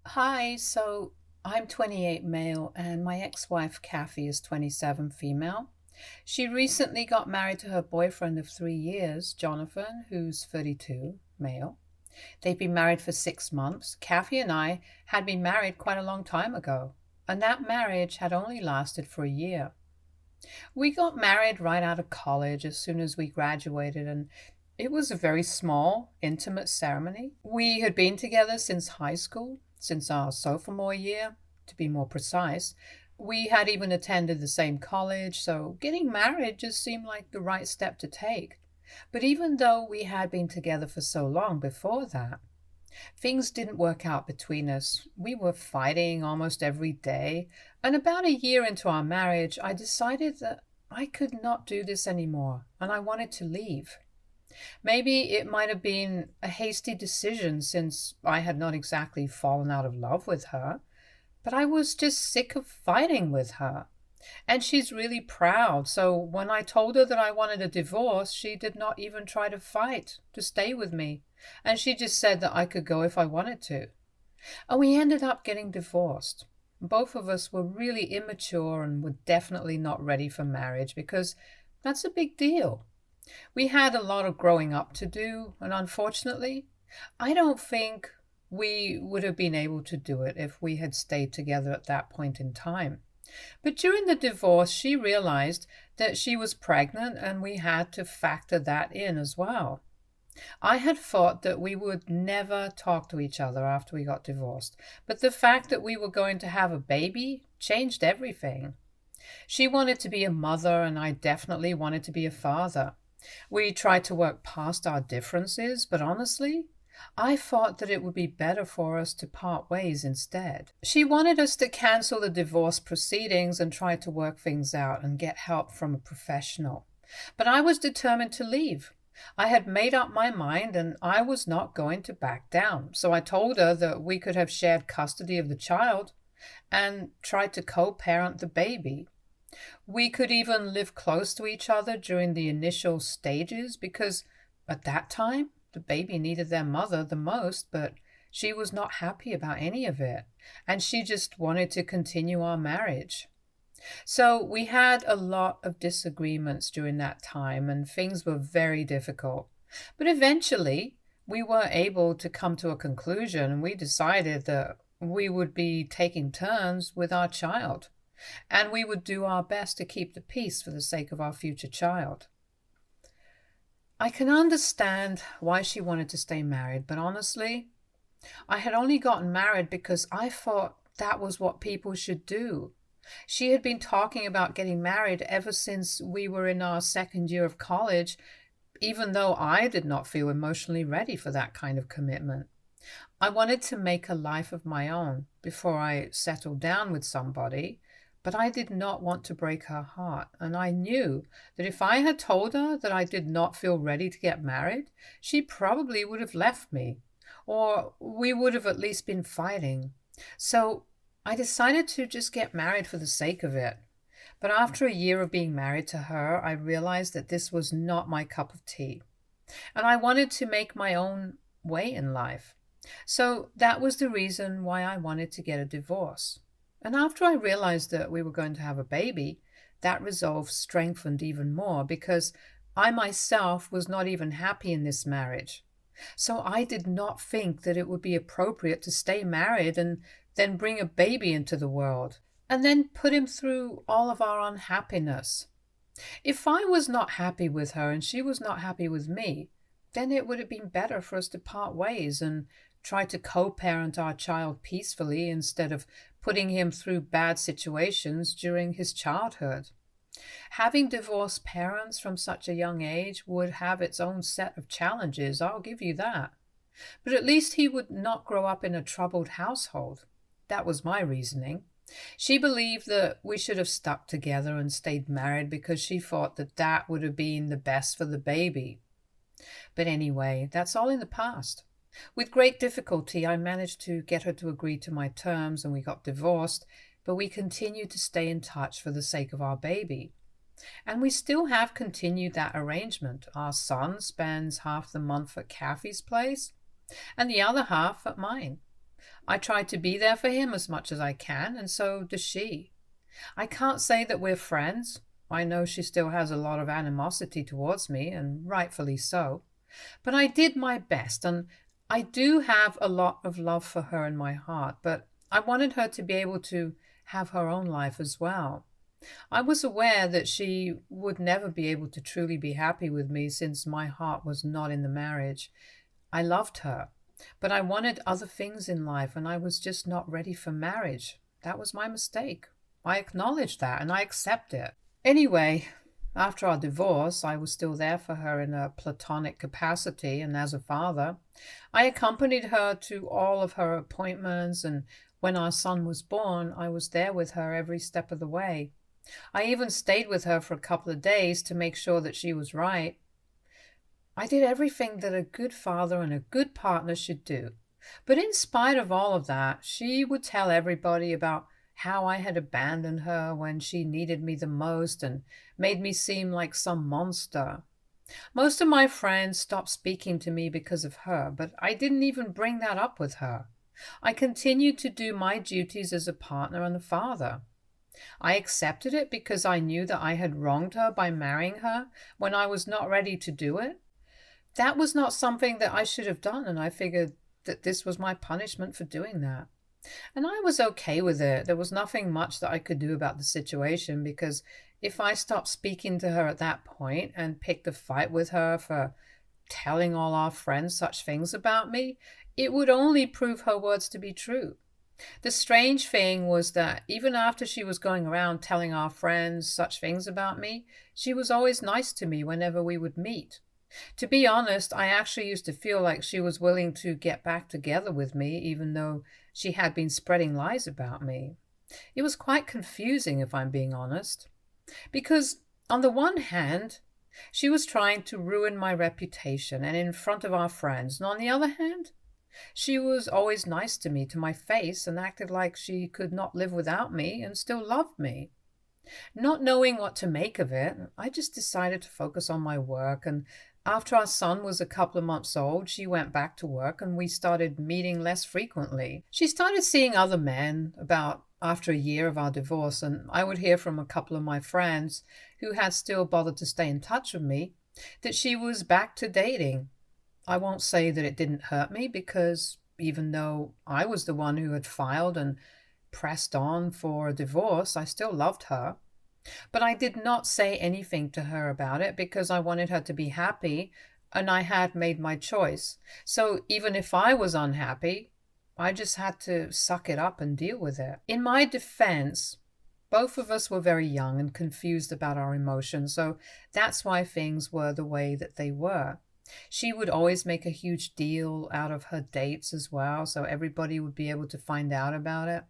Hi, so I'm 28 male and my ex-wife Cathy is 27 female. She recently got married to her boyfriend of 3 years, Jonathan, who's 32 male. They've been married for 6 months. Cathy and I had been married quite a long time ago, and that marriage had only lasted for a year. We got married right out of college as soon as we graduated, and it was a very small, intimate ceremony. We had been together since high school, since our sophomore year, to be more precise. We had even attended the same college, so getting married just seemed like the right step to take. But even though we had been together for so long before that, things didn't work out between us. We were fighting almost every day, and about a year into our marriage, I decided that I could not do this anymore, and I wanted to leave. Maybe it might have been a hasty decision since I had not exactly fallen out of love with her, but I was just sick of fighting with her. And she's really proud, so when I told her that I wanted a divorce, she did not even try to fight to stay with me. And she just said that I could go if I wanted to. And we ended up getting divorced. Both of us were really immature and were definitely not ready for marriage because that's a big deal. We had a lot of growing up to do, and unfortunately, I don't think we would have been able to do it if we had stayed together at that point in time. But during the divorce, she realized that she was pregnant, and we had to factor that in as well. I had thought that we would never talk to each other after we got divorced, but the fact that we were going to have a baby changed everything. She wanted to be a mother, and I definitely wanted to be a father. We tried to work past our differences, but honestly, I thought that it would be better for us to part ways instead. She wanted us to cancel the divorce proceedings and try to work things out and get help from a professional. But I was determined to leave. I had made up my mind and I was not going to back down. So I told her that we could have shared custody of the child and tried to co parent the baby. We could even live close to each other during the initial stages because at that time the baby needed their mother the most, but she was not happy about any of it, and she just wanted to continue our marriage. So we had a lot of disagreements during that time, and things were very difficult. But eventually, we were able to come to a conclusion, and we decided that we would be taking turns with our child, and we would do our best to keep the peace for the sake of our future child. I can understand why she wanted to stay married, but honestly, I had only gotten married because I thought that was what people should do. She had been talking about getting married ever since we were in our second year of college, even though I did not feel emotionally ready for that kind of commitment. I wanted to make a life of my own before I settled down with somebody, but I did not want to break her heart, and I knew that if I had told her that I did not feel ready to get married, she probably would have left me, or we would have at least been fighting. So I decided to just get married for the sake of it. But after a year of being married to her, I realized that this was not my cup of tea, and I wanted to make my own way in life. So that was the reason why I wanted to get a divorce. And after I realized that we were going to have a baby, that resolve strengthened even more because I myself was not even happy in this marriage. So I did not think that it would be appropriate to stay married and then bring a baby into the world and then put him through all of our unhappiness. If I was not happy with her and she was not happy with me, then it would have been better for us to part ways and try to co parent our child peacefully instead of putting him through bad situations during his childhood. Having divorced parents from such a young age would have its own set of challenges, I'll give you that. But at least he would not grow up in a troubled household. That was my reasoning. She believed that we should have stuck together and stayed married because she thought that that would have been the best for the baby. But anyway, that's all in the past. With great difficulty, I managed to get her to agree to my terms and we got divorced, but we continued to stay in touch for the sake of our baby. And we still have continued that arrangement. Our son spends half the month at Cathy's place and the other half at mine. I try to be there for him as much as I can, and so does she. I can't say that we're friends. I know she still has a lot of animosity towards me, and rightfully so. But I did my best, and I do have a lot of love for her in my heart, but I wanted her to be able to have her own life as well. I was aware that she would never be able to truly be happy with me since my heart was not in the marriage. I loved her, but I wanted other things in life, and I was just not ready for marriage. That was my mistake. I acknowledge that, and I accept it. Anyway, after our divorce, I was still there for her in a platonic capacity and as a father. I accompanied her to all of her appointments, and when our son was born, I was there with her every step of the way. I even stayed with her for a couple of days to make sure that she was right. I did everything that a good father and a good partner should do. But in spite of all of that, she would tell everybody about how I had abandoned her when she needed me the most and made me seem like some monster. Most of my friends stopped speaking to me because of her, but I didn't even bring that up with her. I continued to do my duties as a partner and a father. I accepted it because I knew that I had wronged her by marrying her when I was not ready to do it. That was not something that I should have done, and I figured that this was my punishment for doing that. And I was okay with it. There was nothing much that I could do about the situation because if I stopped speaking to her at that point and picked a fight with her for telling all our friends such things about me, it would only prove her words to be true. The strange thing was that even after she was going around telling our friends such things about me, she was always nice to me whenever we would meet. To be honest, I actually used to feel like she was willing to get back together with me, even though she had been spreading lies about me. It was quite confusing, if I'm being honest. Because, on the one hand, she was trying to ruin my reputation and in front of our friends, and on the other hand, she was always nice to me to my face and acted like she could not live without me and still loved me. Not knowing what to make of it, I just decided to focus on my work, and after our son was a couple of months old, she went back to work and we started meeting less frequently. She started seeing other men about after a year of our divorce, and I would hear from a couple of my friends who had still bothered to stay in touch with me that she was back to dating. I won't say that it didn't hurt me because even though I was the one who had filed and pressed on for a divorce, I still loved her. But I did not say anything to her about it because I wanted her to be happy and I had made my choice. So even if I was unhappy, I just had to suck it up and deal with it. In my defense, both of us were very young and confused about our emotions, so that's why things were the way that they were. She would always make a huge deal out of her dates as well, so everybody would be able to find out about it.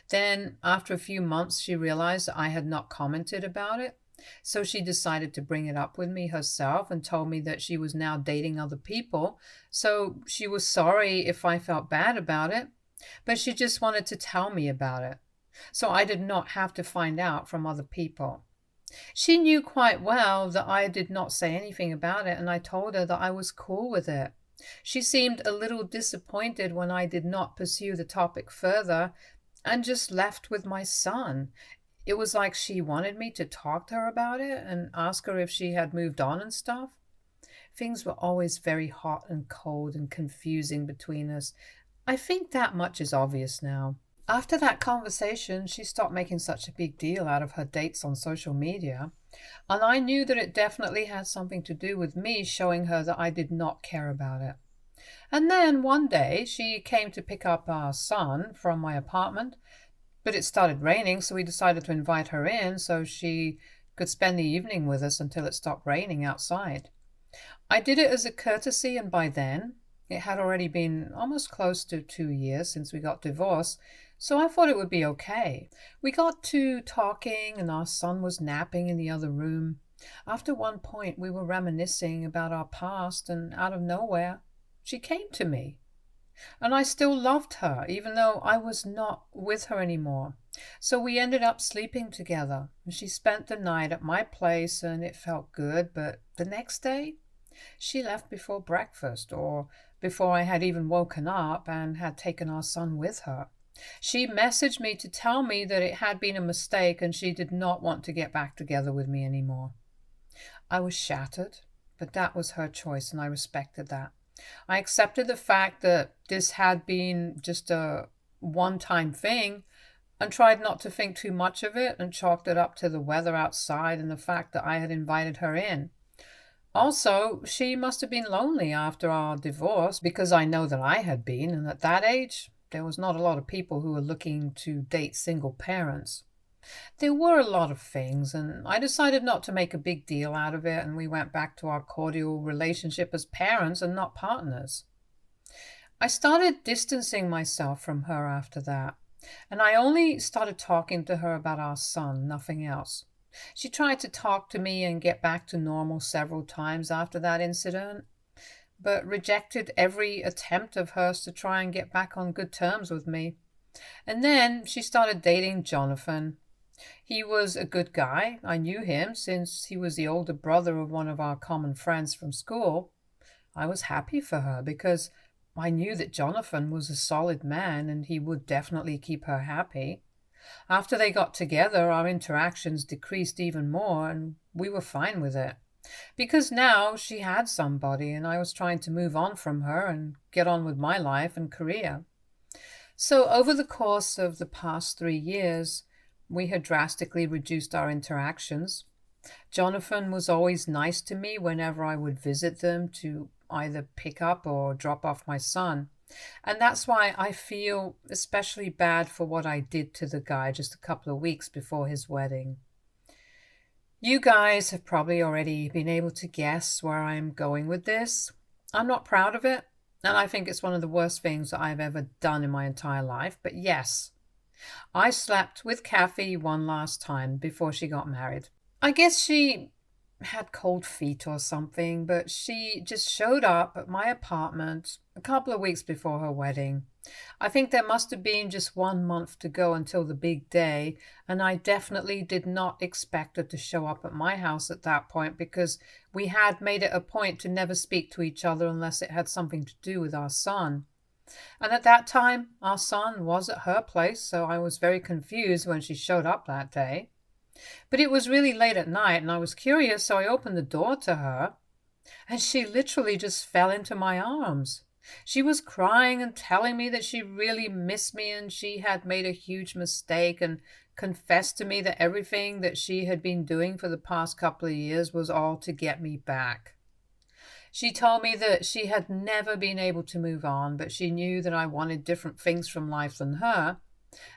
Then, after a few months, she realized that I had not commented about it, so she decided to bring it up with me herself and told me that she was now dating other people, so she was sorry if I felt bad about it, but she just wanted to tell me about it, so I did not have to find out from other people. She knew quite well that I did not say anything about it, and I told her that I was cool with it. She seemed a little disappointed when I did not pursue the topic further and just left with my son. It was like she wanted me to talk to her about it and ask her if she had moved on and stuff. Things were always very hot and cold and confusing between us. I think that much is obvious now. After that conversation, she stopped making such a big deal out of her dates on social media, and I knew that it definitely had something to do with me showing her that I did not care about it. And then one day she came to pick up our son from my apartment, but it started raining, so we decided to invite her in so she could spend the evening with us until it stopped raining outside. I did it as a courtesy, and by then it had already been almost close to 2 years since we got divorced, so I thought it would be okay. We got to talking, and our son was napping in the other room. After one point, we were reminiscing about our past, and out of nowhere, she came to me. And I still loved her, even though I was not with her anymore. So we ended up sleeping together. She spent the night at my place, and it felt good, but the next day, she left before breakfast, or before I had even woken up and had taken our son with her. She messaged me to tell me that it had been a mistake and she did not want to get back together with me anymore. I was shattered, but that was her choice and I respected that. I accepted the fact that this had been just a one-time thing and tried not to think too much of it and chalked it up to the weather outside and the fact that I had invited her in. Also, she must have been lonely after our divorce because I know that I had been, and at that age, there was not a lot of people who were looking to date single parents. There were a lot of things, and I decided not to make a big deal out of it, and we went back to our cordial relationship as parents and not partners. I started distancing myself from her after that, and I only started talking to her about our son, nothing else. She tried to talk to me and get back to normal several times after that incident, but rejected every attempt of hers to try and get back on good terms with me. And then she started dating Jonathan. He was a good guy. I knew him since he was the older brother of one of our common friends from school. I was happy for her because I knew that Jonathan was a solid man and he would definitely keep her happy. After they got together, our interactions decreased even more, and we were fine with it. Because now she had somebody, and I was trying to move on from her and get on with my life and career. So over the course of the past 3 years, we had drastically reduced our interactions. Jonathan was always nice to me whenever I would visit them to either pick up or drop off my son. And that's why I feel especially bad for what I did to the guy just a couple of weeks before his wedding. You guys have probably already been able to guess where I'm going with this. I'm not proud of it, and I think it's one of the worst things that I've ever done in my entire life. But yes, I slept with Cathy one last time before she got married. I guess she had cold feet or something, but she just showed up at my apartment a couple of weeks before her wedding. I think there must have been just 1 month to go until the big day, and I definitely did not expect her to show up at my house at that point because we had made it a point to never speak to each other unless it had something to do with our son. And at that time, our son was at her place, so I was very confused when she showed up that day. But it was really late at night and I was curious, so I opened the door to her and she literally just fell into my arms. She was crying and telling me that she really missed me and she had made a huge mistake and confessed to me that everything that she had been doing for the past couple of years was all to get me back. She told me that she had never been able to move on, but she knew that I wanted different things from life than her,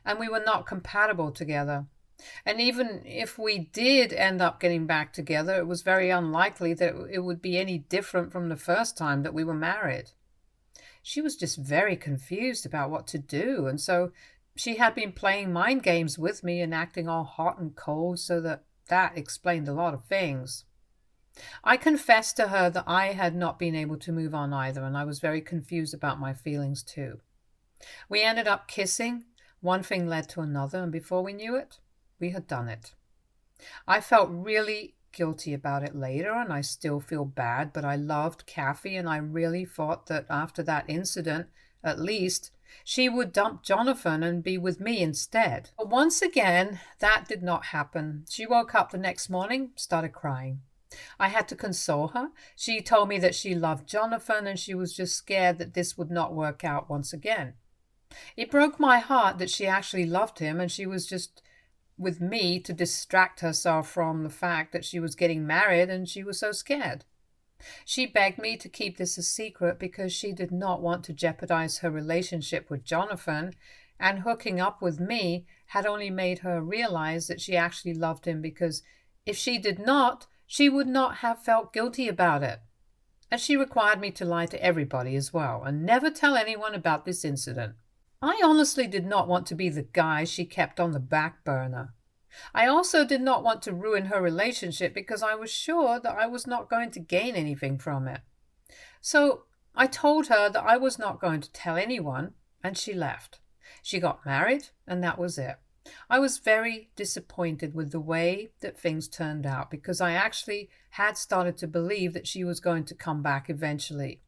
and we were not compatible together. And even if we did end up getting back together, it was very unlikely that it would be any different from the first time that we were married. She was just very confused about what to do, and so she had been playing mind games with me and acting all hot and cold, so that explained a lot of things. I confessed to her that I had not been able to move on either, and I was very confused about my feelings too. We ended up kissing. One thing led to another, and before we knew it, we had done it. I felt really guilty about it later, and I still feel bad, but I loved Cathy, and I really thought that after that incident, at least, she would dump Jonathan and be with me instead. But once again, that did not happen. She woke up the next morning, started crying. I had to console her. She told me that she loved Jonathan and she was just scared that this would not work out once again. It broke my heart that she actually loved him and she was just with me to distract herself from the fact that she was getting married and she was so scared. She begged me to keep this a secret because she did not want to jeopardize her relationship with Jonathan, and hooking up with me had only made her realize that she actually loved him, because if she did not, she would not have felt guilty about it. And she required me to lie to everybody as well and never tell anyone about this incident. I honestly did not want to be the guy she kept on the back burner. I also did not want to ruin her relationship because I was sure that I was not going to gain anything from it. So I told her that I was not going to tell anyone, and she left. She got married, and that was it. I was very disappointed with the way that things turned out because I actually had started to believe that she was going to come back eventually.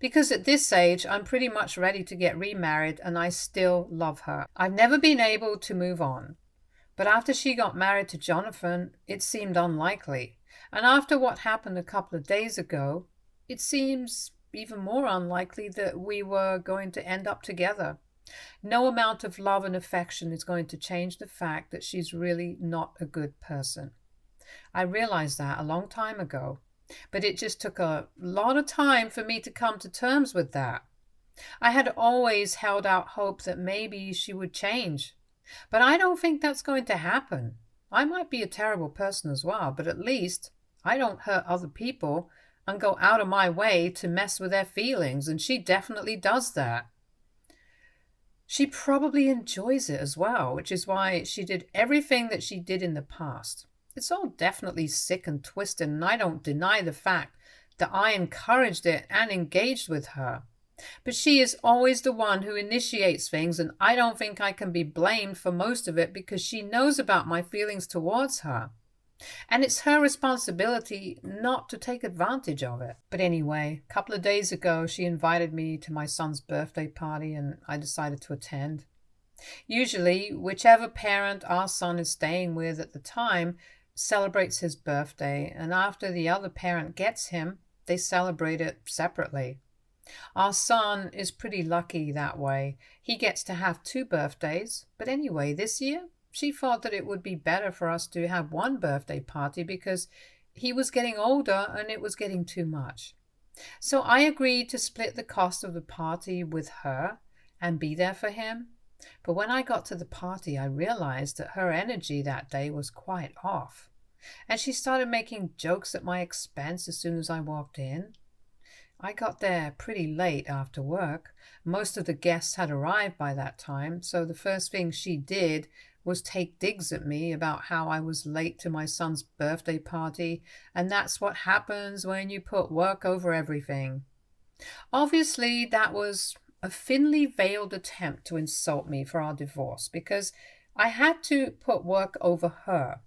Because at this age, I'm pretty much ready to get remarried and I still love her. I've never been able to move on. But after she got married to Jonathan, it seemed unlikely. And after what happened a couple of days ago, it seems even more unlikely that we were going to end up together. No amount of love and affection is going to change the fact that she's really not a good person. I realized that a long time ago, but it just took a lot of time for me to come to terms with that. I had always held out hope that maybe she would change, but I don't think that's going to happen. I might be a terrible person as well, but at least I don't hurt other people and go out of my way to mess with their feelings, and she definitely does that. She probably enjoys it as well, which is why she did everything that she did in the past. It's all definitely sick and twisted, and I don't deny the fact that I encouraged it and engaged with her. But she is always the one who initiates things, and I don't think I can be blamed for most of it because she knows about my feelings towards her. And it's her responsibility not to take advantage of it. But anyway, a couple of days ago, she invited me to my son's birthday party and I decided to attend. Usually, whichever parent our son is staying with at the time celebrates his birthday, and after the other parent gets him, they celebrate it separately. Our son is pretty lucky that way. He gets to have 2 birthdays, but anyway, this year, she thought that it would be better for us to have one birthday party because he was getting older and it was getting too much. So I agreed to split the cost of the party with her and be there for him. But when I got to the party, I realized that her energy that day was quite off. And she started making jokes at my expense as soon as I walked in. I got there pretty late after work. Most of the guests had arrived by that time, so the first thing she did was take digs at me about how I was late to my son's birthday party, and that's what happens when you put work over everything. Obviously, that was a thinly veiled attempt to insult me for our divorce because I had to put work over her.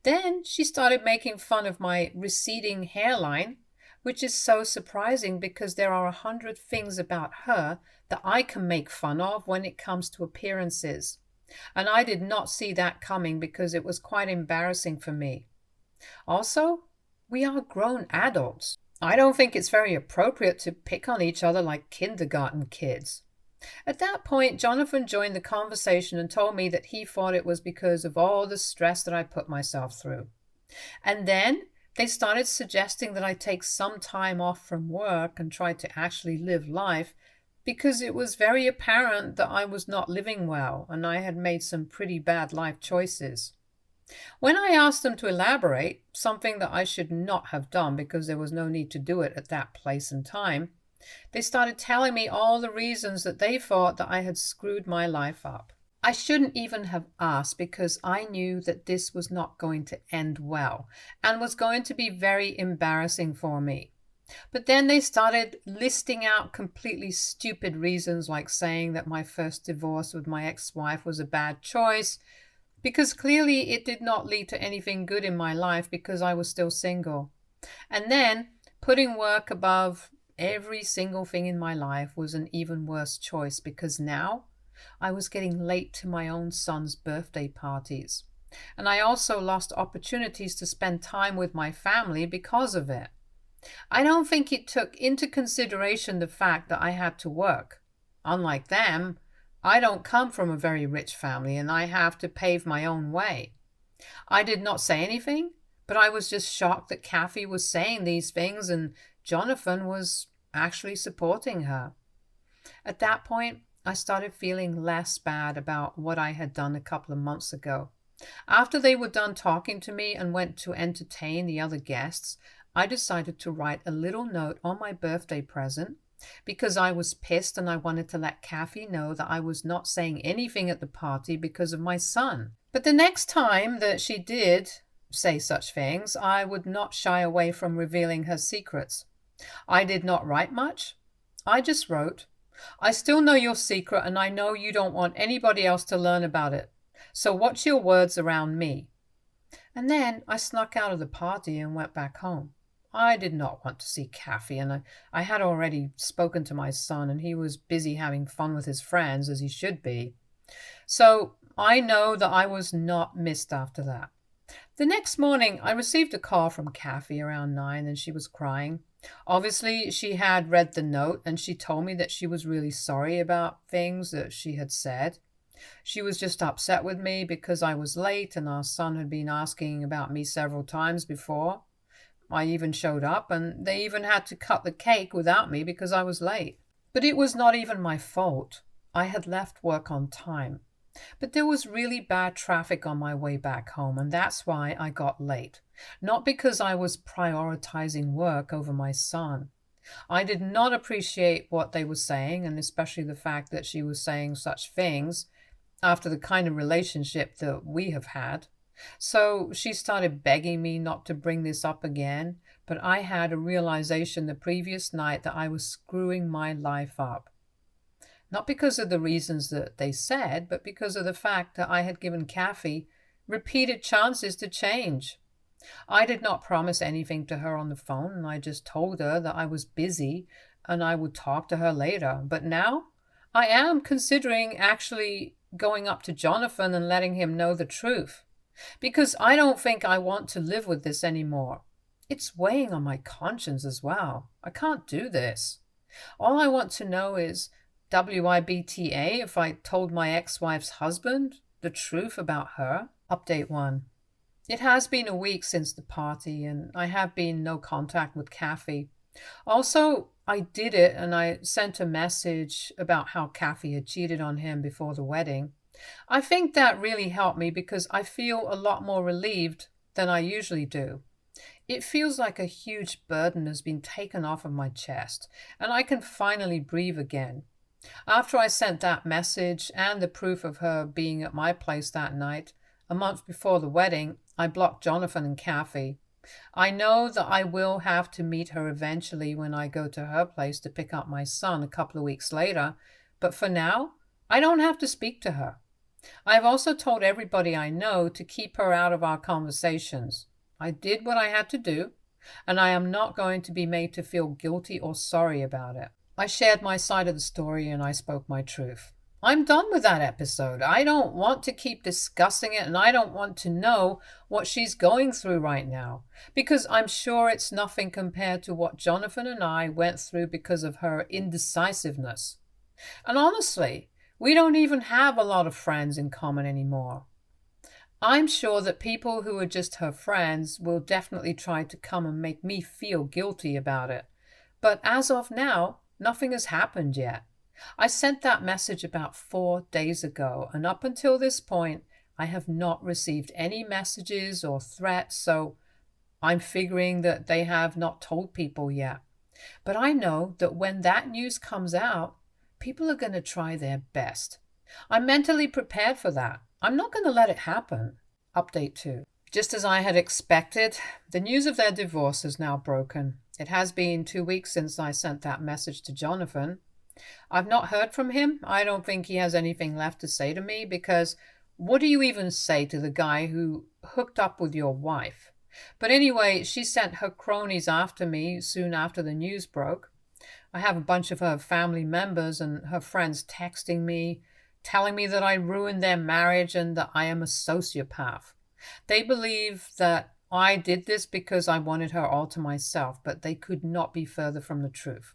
Then she started making fun of my receding hairline, which is so surprising because there are 100 things about her that I can make fun of when it comes to appearances. And I did not see that coming because it was quite embarrassing for me. Also, we are grown adults. I don't think it's very appropriate to pick on each other like kindergarten kids. At that point, Jonathan joined the conversation and told me that he thought it was because of all the stress that I put myself through. And then they started suggesting that I take some time off from work and try to actually live life because it was very apparent that I was not living well and I had made some pretty bad life choices. When I asked them to elaborate, something that I should not have done because there was no need to do it at that place and time, they started telling me all the reasons that they thought that I had screwed my life up. I shouldn't even have asked because I knew that this was not going to end well and was going to be very embarrassing for me. But then they started listing out completely stupid reasons like saying that my first divorce with my ex-wife was a bad choice because clearly it did not lead to anything good in my life because I was still single. And then putting work above every single thing in my life was an even worse choice because now I was getting late to my own son's birthday parties. And I also lost opportunities to spend time with my family because of it. I don't think it took into consideration the fact that I had to work. Unlike them, I don't come from a very rich family and I have to pave my own way. I did not say anything, but I was just shocked that Cathy was saying these things and Jonathan was actually supporting her. At that point, I started feeling less bad about what I had done a couple of months ago. After they were done talking to me and went to entertain the other guests, I decided to write a little note on my birthday present because I was pissed and I wanted to let Cathy know that I was not saying anything at the party because of my son. But the next time that she did say such things, I would not shy away from revealing her secrets. I did not write much. I just wrote, "I still know your secret and I know you don't want anybody else to learn about it. So watch your words around me." And then I snuck out of the party and went back home. I did not want to see Cathy, and I had already spoken to my son, and he was busy having fun with his friends, as he should be. So I know that I was not missed after that. The next morning, I received a call from Cathy around 9, and she was crying. Obviously, she had read the note, and she told me that she was really sorry about things that she had said. She was just upset with me because I was late, and our son had been asking about me several times before I even showed up, and they even had to cut the cake without me because I was late. But it was not even my fault. I had left work on time. But there was really bad traffic on my way back home, and that's why I got late. Not because I was prioritizing work over my son. I did not appreciate what they were saying, and especially the fact that she was saying such things after the kind of relationship that we have had. So she started begging me not to bring this up again, but I had a realization the previous night that I was screwing my life up. Not because of the reasons that they said, but because of the fact that I had given Cathy repeated chances to change. I did not promise anything to her on the phone, and I just told her that I was busy and I would talk to her later. But now I am considering actually going up to Jonathan and letting him know the truth, because I don't think I want to live with this anymore. It's weighing on my conscience as well. I can't do this. All I want to know is WIBTA if I told my ex-wife's husband the truth about her. Update 1. It has been a week since the party, and I have been no contact with Cathy. Also, I did it, and I sent a message about how Cathy had cheated on him before the wedding. I think that really helped me because I feel a lot more relieved than I usually do. It feels like a huge burden has been taken off of my chest, and I can finally breathe again. After I sent that message and the proof of her being at my place that night, a month before the wedding, I blocked Jonathan and Cathy. I know that I will have to meet her eventually when I go to her place to pick up my son a couple of weeks later, but for now, I don't have to speak to her. I've also told everybody I know to keep her out of our conversations. I did what I had to do, and I am not going to be made to feel guilty or sorry about it. I shared my side of the story and I spoke my truth. I'm done with that episode. I don't want to keep discussing it, and I don't want to know what she's going through right now, because I'm sure it's nothing compared to what Jonathan and I went through because of her indecisiveness. And honestly, we don't even have a lot of friends in common anymore. I'm sure that people who are just her friends will definitely try to come and make me feel guilty about it. But as of now, nothing has happened yet. I sent that message about 4 days ago, and up until this point, I have not received any messages or threats, so I'm figuring that they have not told people yet. But I know that when that news comes out, people are going to try their best. I'm mentally prepared for that. I'm not going to let it happen. Update 2. Just as I had expected, the news of their divorce is now broken. It has been 2 weeks since I sent that message to Jonathan. I've not heard from him. I don't think he has anything left to say to me, because what do you even say to the guy who hooked up with your wife? But anyway, she sent her cronies after me soon after the news broke. I have a bunch of her family members and her friends texting me, telling me that I ruined their marriage and that I am a sociopath. They believe that I did this because I wanted her all to myself, but they could not be further from the truth.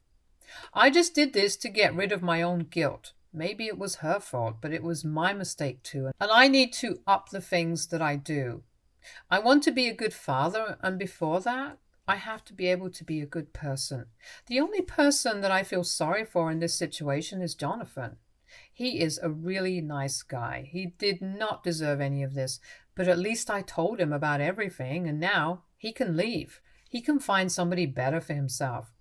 I just did this to get rid of my own guilt. Maybe it was her fault, but it was my mistake too, and I need to up the things that I do. I want to be a good father, and before that, I have to be able to be a good person. The only person that I feel sorry for in this situation is Jonathan. He is a really nice guy. He did not deserve any of this, but at least I told him about everything, and now he can leave. He can find somebody better for himself.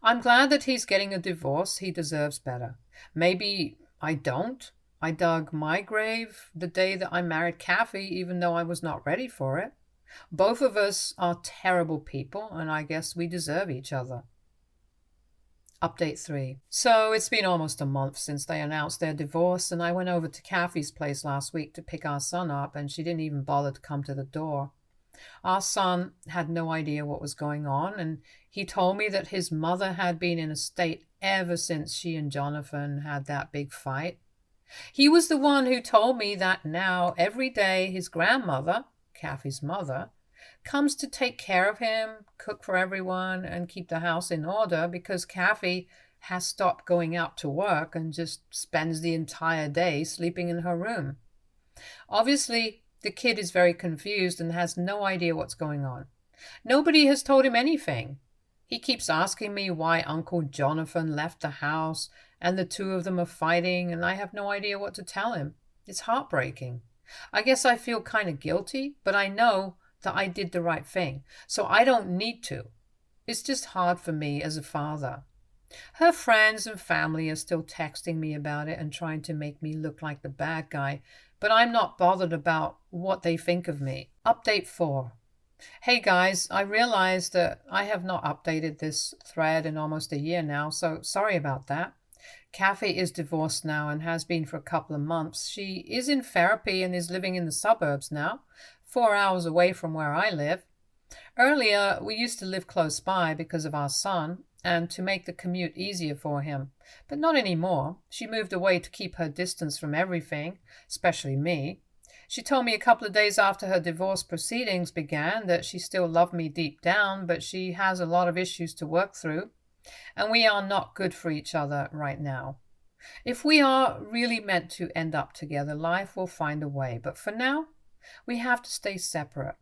I'm glad that he's getting a divorce. He deserves better. Maybe I don't. I dug my grave the day that I married Cathy, even though I was not ready for it. Both of us are terrible people, and I guess we deserve each other. Update 3. So it's been almost a month since they announced their divorce, and I went over to Cathy's place last week to pick our son up, and she didn't even bother to come to the door. Our son had no idea what was going on, and he told me that his mother had been in a state ever since she and Jonathan had that big fight. He was the one who told me that now every day his grandmother, Cathy's mother, comes to take care of him, cook for everyone, and keep the house in order because Cathy has stopped going out to work and just spends the entire day sleeping in her room. Obviously, the kid is very confused and has no idea what's going on. Nobody has told him anything. He keeps asking me why Uncle Jonathan left the house and the two of them are fighting, and I have no idea what to tell him. It's heartbreaking. I guess I feel kind of guilty, but I know that I did the right thing, so I don't need to. It's just hard for me as a father. Her friends and family are still texting me about it and trying to make me look like the bad guy, but I'm not bothered about what they think of me. Update 4. Hey guys, I realized that I have not updated this thread in almost a year now, so sorry about that. Cathy is divorced now and has been for a couple of months. She is in therapy and is living in the suburbs now, 4 hours away from where I live. Earlier, we used to live close by because of our son and to make the commute easier for him, but not anymore. She moved away to keep her distance from everything, especially me. She told me a couple of days after her divorce proceedings began that she still loved me deep down, but she has a lot of issues to work through, and we are not good for each other right now. If we are really meant to end up together, life will find a way, but for now, we have to stay separate.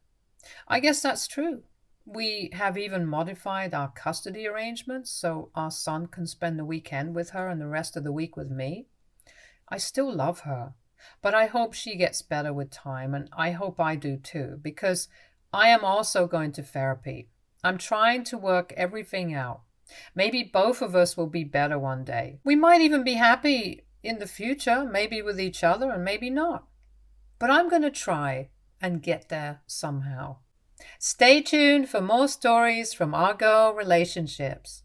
I guess that's true. We have even modified our custody arrangements so our son can spend the weekend with her and the rest of the week with me. I still love her, but I hope she gets better with time, and I hope I do too, because I am also going to therapy. I'm trying to work everything out. Maybe both of us will be better one day. We might even be happy in the future, maybe with each other and maybe not. But I'm going to try and get there somehow. Stay tuned for more stories from our girl relationships.